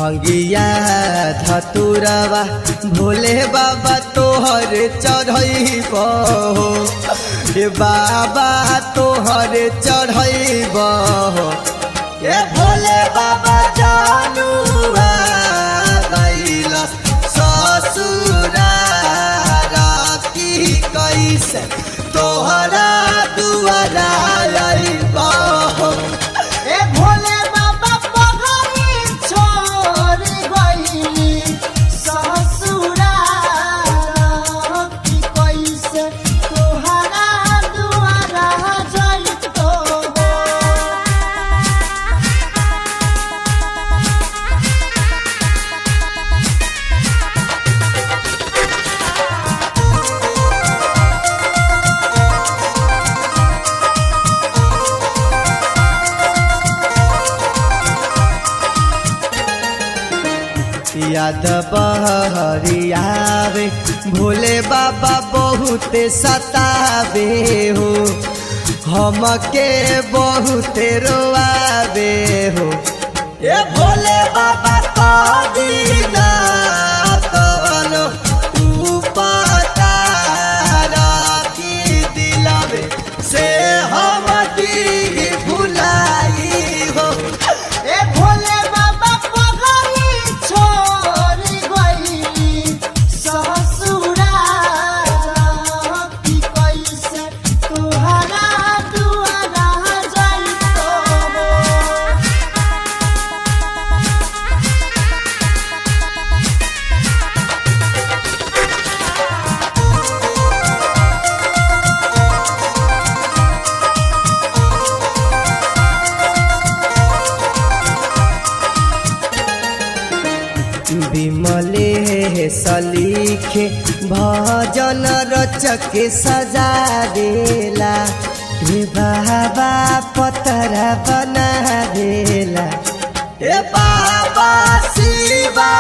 भंगिया धतुरवा भोले बाबा तोहर चढ़ैब हे बाबा तोहर चढ़ैब हे भोले बाबा जानुआ गइला ससुरा राती कैसे तोहरा दुआरा आइब ए भोले बाबा पगड़ी छोड़ गइली ससुरा की कैसे तोहरा दुआरा जइतो याद बहरियावे भोले बाबा बहुत सतावे हो हमके बहुत रोआवे हो ए भोले बाबा कदीना तोलो उपतारा की दिलावे से हम दी भुलाई हो ए भोले बाबा पगड़ी छोड़ गइली ससुरा की कैसे तोहरा दुआरा जइतो विमले सलीखे भजन रचक सजा देला हे बाबा पतरा बना देला हे बाबा शिवा